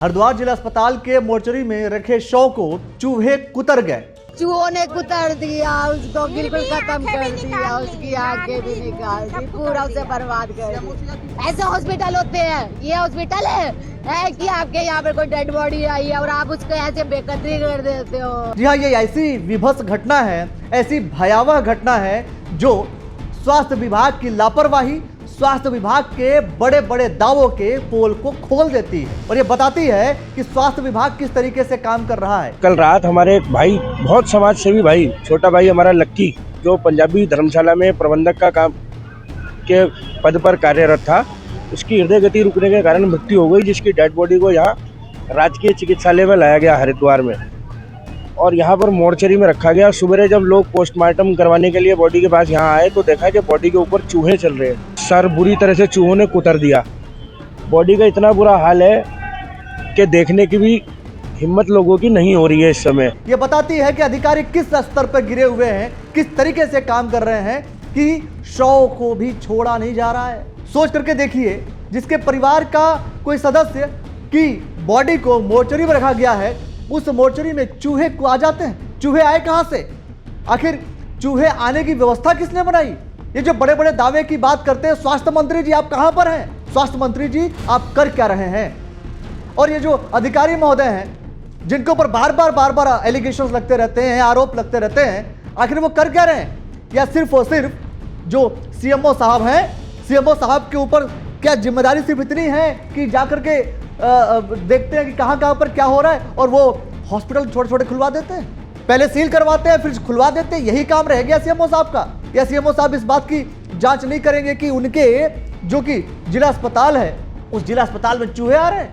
हरिद्वार जिला अस्पताल के मोर्चरी में रखे शव को चूहे कुतर गए। चूहों ने कुतर दिया, उसको बिल्कुल खत्म कर दिया, उसकी आंखें भी निकाल दी, पूरा उसे बर्बाद कर दिया। ऐसे हॉस्पिटल होते हैं, ये हॉस्पिटल है कि आपके यहाँ पर कोई डेड बॉडी आई है और आप उसको ऐसे बेकदरी कर देते हो। जी हाँ, ये ऐसी विभत्स घटना है, ऐसी भयावह घटना है जो स्वास्थ्य विभाग की लापरवाही, स्वास्थ्य विभाग के बड़े बड़े दावों के पोल को खोल देती है और ये बताती है कि स्वास्थ्य विभाग किस तरीके से काम कर रहा है। कल रात हमारे एक भाई, बहुत समाज सेवी भाई, छोटा भाई हमारा लक्की, जो पंजाबी धर्मशाला में प्रबंधक का काम के पद पर कार्यरत था, उसकी हृदय गति रुकने के कारण मृत्यु हो गई, जिसकी डेड बॉडी को यहाँ राजकीय चिकित्सालय में लाया गया हरिद्वार में और यहाँ पर मोर्चरी में रखा गया। सुबह जब लोग पोस्टमार्टम करवाने के लिए बॉडी के पास यहाँ आए तो देखा कि बॉडी के ऊपर चूहे चल रहे हैं। सर बुरी तरह से चूहों ने कुतर दिया। बॉडी का इतना बुरा हाल है कि देखने की भी हिम्मत लोगों की नहीं हो रही है इस समय। ये बताती है कि अधिकारी किस स्तर पर गिरे हुए हैं, किस तरीके से काम कर रहे हैं कि शव को भी छोड़ा नहीं जा रहा है। सोच करके देखिए, जिसके परिवार का कोई सदस्य की बॉडी को मोर्चरी में रखा गया है, उस मोर्चरी में चूहे को आ जाते हैं। चूहे आए कहां से? आखिर चूहे आने की व्यवस्था किसने बनाई? ये जो बड़े बड़े दावे की बात करते हैं, स्वास्थ्य मंत्री जी आप कहां पर हैं? स्वास्थ्य मंत्री जी आप कर क्या रहे हैं? और ये जो अधिकारी महोदय हैं, जिनके ऊपर बार बार एलिगेशंस लगते रहते हैं, आरोप लगते रहते हैं, आखिर वो कर क्या रहे हैं? या सिर्फ और सिर्फ जो सीएमओ साहब हैं, सीएमओ साहब के ऊपर क्या जिम्मेदारी सिर्फ इतनी है कि जाकर के देखते हैं कि कहां पर क्या हो रहा है और वो हॉस्पिटल छोटे छोटे खुलवा देते हैं, पहले सील करवाते हैं फिर खुलवा देते हैं। यही काम रह गया सीएमओ साहब का? या सीएमओ साहब इस बात की जांच नहीं करेंगे कि उनके जो कि जिला अस्पताल है, उस जिला अस्पताल में चूहे आ रहे हैं?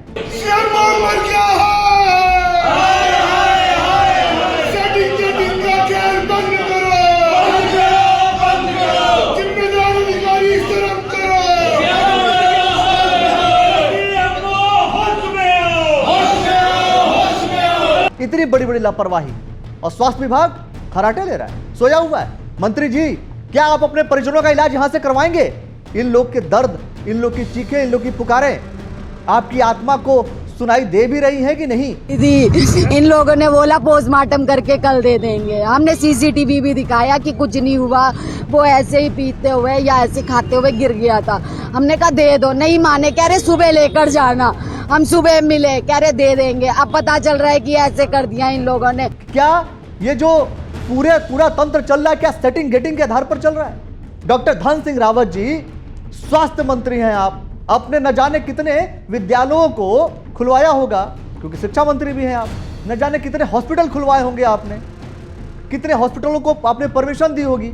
इतनी बड़ी बड़ी लापरवाही और स्वास्थ्य विभाग खराटे ले रहा है, सोया हुआ है। मंत्री जी, क्या आप अपने परिजनों का इलाज यहां से करवाएंगे? इन लोग के दर्द, इन लोग की चीखें, इन लोग की पुकारें आपकी आत्मा को सुनाई दे भी रही है कि नहीं? दीदी, इन लोगों ने बोला पोस्टमार्टम करके कल दे देंगे। हमने सीसीटीवी भी दिखाया कि कुछ नहीं हुआ, वो ऐसे ही पीते हुए या ऐसे खाते हुए गिर गया था। हमने कहा दे दो, नहीं माने, कह रहे सुबह लेकर जाना। हम सुबह मिले, कह रहे दे देंगे। अब पता चल रहा है कि ऐसे कर दिया इन लोगों ने। क्या ये जो पूरा तंत्र चल रहा है, क्या सेटिंग गेटिंग के आधार पर चल रहा है? डॉक्टर धन सिंह रावत जी, स्वास्थ्य मंत्री हैं आप, अपने न जाने कितने विद्यालयों को खुलवाया होगा, क्योंकि शिक्षा मंत्री भी हैं आप, न जाने कितने हॉस्पिटल खुलवाए होंगे आपने, कितने हॉस्पिटलों को आपने परमिशन दी होगी।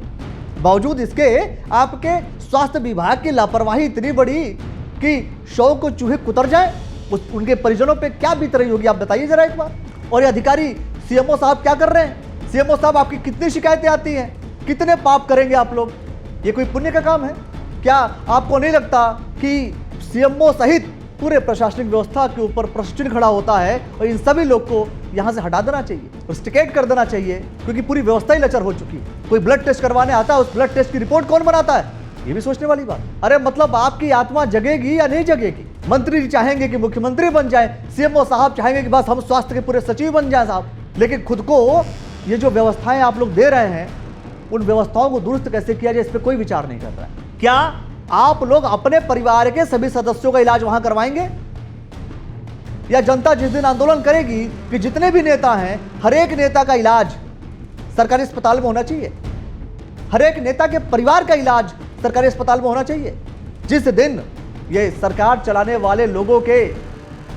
बावजूद इसके आपके स्वास्थ्य विभाग की लापरवाही इतनी बड़ी कि शव को चूहे कुतर जाए, उनके परिजनों पे क्या बीत रही होगी, आप बताइए जरा एक बार। और ये अधिकारी सीएमओ साहब क्या कर रहे हैं? सीएमओ साहब, आपकी कितनी शिकायतें आती हैं, कितने पाप करेंगे आप लोग? ये कोई पुण्य का काम है क्या? आपको नहीं लगता कि सीएमओ सहित पूरे प्रशासनिक व्यवस्था के ऊपर प्रश्न खड़ा होता है और इन सभी लोग को यहां से हटा देना चाहिए, रस्टिकेट कर देना चाहिए, क्योंकि पूरी व्यवस्था ही लचर हो चुकी है। कोई ब्लड टेस्ट करवाने आता है, उस ब्लड टेस्ट की रिपोर्ट कौन बनाता है? ये भी सोचने वाली बात। अरे मतलब आपकी आत्मा जगेगी या नहीं जगेगी? मंत्री जी चाहेंगे कि मुख्यमंत्री बन जाए, सीएमओ साहब चाहेंगे कि बस हम स्वास्थ्य के पूरे सचिव बन जाए साहब, लेकिन खुद को ये जो व्यवस्थाएं आप लोग दे रहे हैं, उन व्यवस्थाओं को दुरुस्त कैसे किया जाए, इस पर कोई विचार नहीं कर रहा है। क्या आप लोग अपने परिवार के सभी सदस्यों का इलाज वहां करवाएंगे? या जनता जिस दिन आंदोलन करेगी कि जितने भी नेता हैं, हर एक नेता का इलाज सरकारी अस्पताल में होना चाहिए, हर एक नेता के परिवार का इलाज सरकारी अस्पताल में होना चाहिए, जिस दिन ये सरकार चलाने वाले लोगों के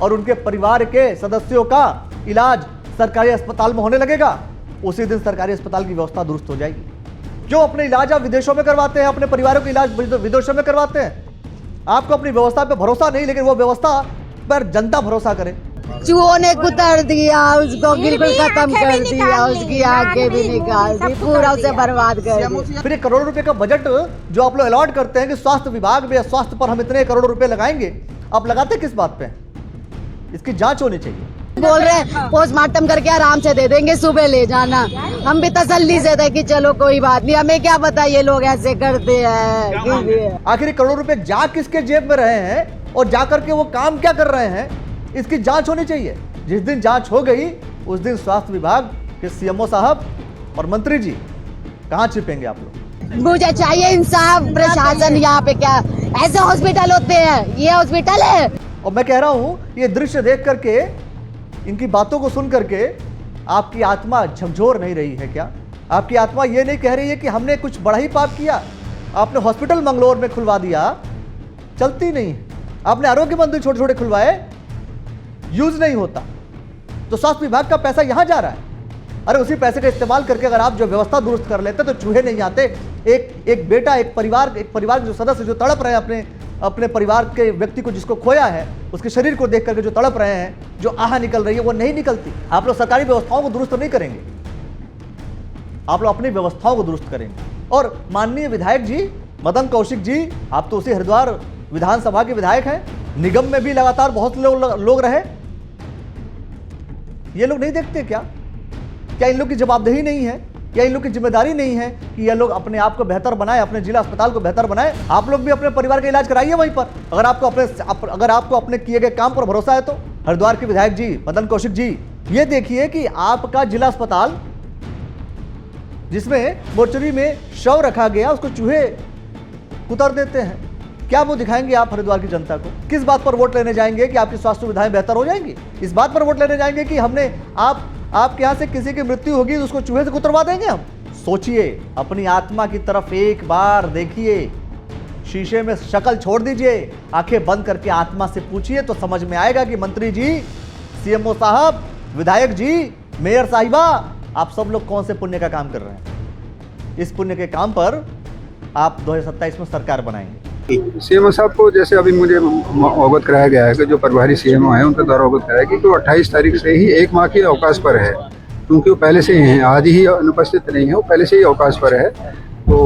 और उनके परिवार के सदस्यों का इलाज सरकारी अस्पताल में होने लगेगा, उसी दिन सरकारी अस्पताल की व्यवस्था दुरुस्त हो जाएगी। जो अपने इलाज आप विदेशों में करवाते हैं, अपने परिवारों का इलाज विदेशों में करवाते हैं, आपको अपनी व्यवस्था पे भरोसा नहीं, लेकिन वो व्यवस्था पर जनता भरोसा करे। चूहों ने कुतर दिया, उसको बिल्कुल खत्म कर दिया, उसकी आंखें भी निकाल दी, पूरा उसे बर्बाद कर दिया। फिर 1 करोड़ रुपए का बजट जो आप लोग अलॉट करते हैं कि स्वास्थ्य विभाग में, स्वास्थ्य पर हम इतने करोड़ रुपए लगाएंगे, आप लगाते किस बात पे? इसकी जांच होनी चाहिए। बोल रहे हैं पोस्टमार्टम करके आराम से दे देंगे, सुबह ले जाना। हम भी तसल्ली से थे कि चलो कोई बात नहीं, हमें क्या पता ये लोग ऐसे करते हैं। आखिर 1 करोड़ रुपए जा किसके जेब में रहे हैं और जा करके वो काम क्या कर रहे हैं, इसकी जांच होनी चाहिए। जिस दिन जांच हो गई उस दिन स्वास्थ्य विभाग के सीएमओ साहब और मंत्री जी कहां छिपेंगे आप लोग? मुझे चाहिए इंसाफ। प्रशासन यहाँ पे क्या ऐसे हॉस्पिटल होते हैं? ये हॉस्पिटल है। और मैं कह रहा हूं ये दृश्य देख करके, इनकी बातों को सुन करके आपकी आत्मा झकझोर नहीं रही है क्या? आपकी आत्मा ये नहीं कह रही है कि हमने कुछ बड़ा ही पाप किया? आपने हॉस्पिटल मंगलौर में खुलवा दिया, चलती नहीं। आपने आरोग्य मंदिर छोटे छोटे खुलवाए, यूज नहीं होता, तो स्वास्थ्य विभाग का पैसा यहां जा रहा है। अरे उसी पैसे का इस्तेमाल करके अगर आप जो व्यवस्था दुरुस्त कर लेते तो चूहे नहीं आते। एक बेटा, एक परिवार के जो सदस्य जो तड़प रहे हैं अपने परिवार के व्यक्ति को जिसको खोया है, उसके शरीर को देख करके जो तड़प रहे हैं, जो आह निकल रही है, वो नहीं निकलती। आप लोग सरकारी व्यवस्थाओं को दुरुस्त नहीं करेंगे, आप लोग अपनी व्यवस्थाओं को दुरुस्त करेंगे। और माननीय विधायक जी मदन कौशिक जी, आप तो उसी हरिद्वार विधानसभा के विधायक हैं, निगम में भी लगातार बहुत लोग रहे। ये लोग नहीं देखते क्या इन लोग की जवाबदेही नहीं है? क्या इन लोग की जिम्मेदारी नहीं है कि ये लोग अपने आप को बेहतर बनाए, अपने जिला अस्पताल को बेहतर बनाए? आप लोग भी अपने परिवार का इलाज कराइए वहीं पर, अगर आपको अपने किए गए काम पर भरोसा है तो। हरिद्वार के विधायक जी मदन कौशिक जी, ये देखिए कि आपका जिला अस्पताल जिसमें मोर्चरी में शव रखा गया, उसको चूहे कुतर देते हैं। क्या वो दिखाएंगे आप हरिद्वार की जनता को? किस बात पर वोट लेने जाएंगे कि आपकी स्वास्थ्य सुविधाएं बेहतर हो जाएंगी? इस बात पर वोट लेने जाएंगे कि हमने आपके यहां से किसी की मृत्यु होगी तो उसको चूहे से कुतरवा देंगे हम? सोचिए, अपनी आत्मा की तरफ एक बार देखिए, शीशे में शक्ल छोड़ दीजिए, आंखें बंद करके आत्मा से पूछिए तो समझ में आएगा कि मंत्री जी, सीएमओ साहब, विधायक जी, मेयर साहिबा, आप सब लोग कौन से पुण्य का काम कर रहे हैं। इस पुण्य के काम पर आप 2027 में सरकार बनाएंगे। सीएमओ साहब को जैसे अभी मुझे अवगत कराया गया है कि जो प्रभारी सीएमओ है उनके द्वारा अवगत कराया कि वो 28 तारीख से ही 1 माह के अवकाश पर है, क्योंकि वो पहले से ही हैं, आज ही अनुपस्थित नहीं है, वो पहले से ही अवकाश पर है। तो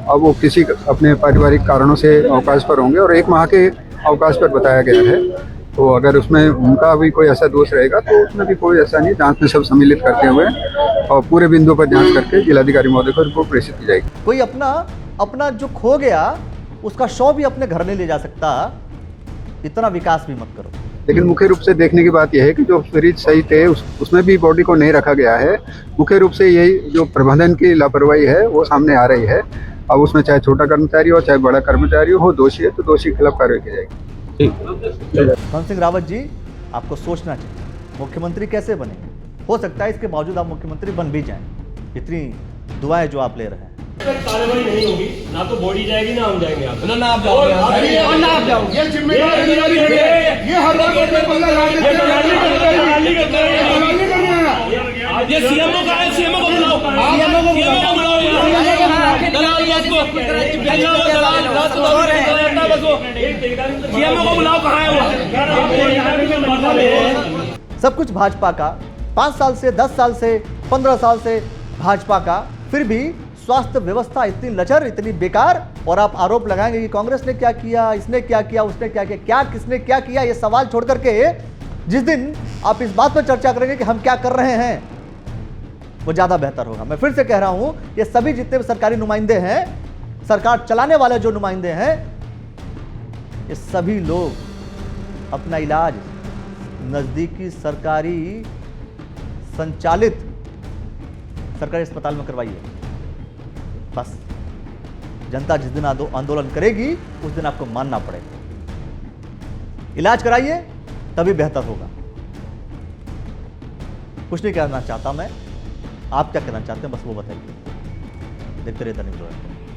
अब वो किसी अपने पारिवारिक कारणों से अवकाश पर होंगे और 1 माह के अवकाश पर बताया गया है। तो अगर उसमें उनका भी कोई ऐसा दोष रहेगा तो उसमें भी कोई ऐसा नहीं, जांच में सब सम्मिलित करते हुए और पूरे बिंदु पर जांच करके जिलाधिकारी महोदय को रिपोर्ट प्रेषित की जाएगी। कोई अपना जो खो गया उसका शव भी अपने घर नहीं ले जा सकता, इतना विकास भी मत करो। लेकिन मुख्य रूप से देखने की बात यह है कि जो फ्रिज सही थे उसमें भी बॉडी को नहीं रखा गया है। मुख्य रूप से यही जो प्रबंधन की लापरवाही है वो सामने आ रही है। अब उसमें चाहे छोटा कर्मचारी हो चाहे बड़ा कर्मचारी हो, दोषी है तो दोषी के खिलाफ कार्रवाई की जाएगी। धन सिंह रावत जी, आपको सोचना चाहिए मुख्यमंत्री कैसे बनेंगे। हो सकता है इसके बावजूद आप मुख्यमंत्री बन भी जाएं, इतनी दुआएं जो आप ले रहे हैं। कार्रवाई नहीं होगी, ना तो बॉडी जाएगी ना हम जाएंगे, आप ना आप जाओगे, ना आप जाओगे। ये जिम्मेदारी ये हर बार करते ये सीएमओ का है, सीएमओ को बुलाओ, सीएमओ को बुलाओ, सीएमओ को बुलाओ, कहाँ है वो? सब कुछ भाजपा का, 5 साल से 10 साल से 15 साल से भाजपा का, फिर भी स्वास्थ्य व्यवस्था इतनी लचर, इतनी बेकार। और आप आरोप लगाएंगे कि कांग्रेस ने क्या किया, इसने क्या किया, उसने क्या किया। क्या किसने क्या किया, ये सवाल छोड़ करके जिस दिन आप इस बात पर चर्चा करेंगे कि हम क्या कर रहे हैं, वो ज्यादा बेहतर होगा। मैं फिर से कह रहा हूं, ये सभी जितने भी सरकारी नुमाइंदे हैं, सरकार चलाने वाले जो नुमाइंदे हैं, ये सभी लोग अपना इलाज नजदीकी सरकारी संचालित सरकारी अस्पताल में करवाइए। बस जनता जिस दिन आंदोलन करेगी उस दिन आपको मानना पड़ेगा। इलाज कराइए तभी बेहतर होगा। कुछ नहीं कहना चाहता मैं, आप क्या कहना चाहते हैं बस वो बताइए। देखते रहिए दैनिक जागरण।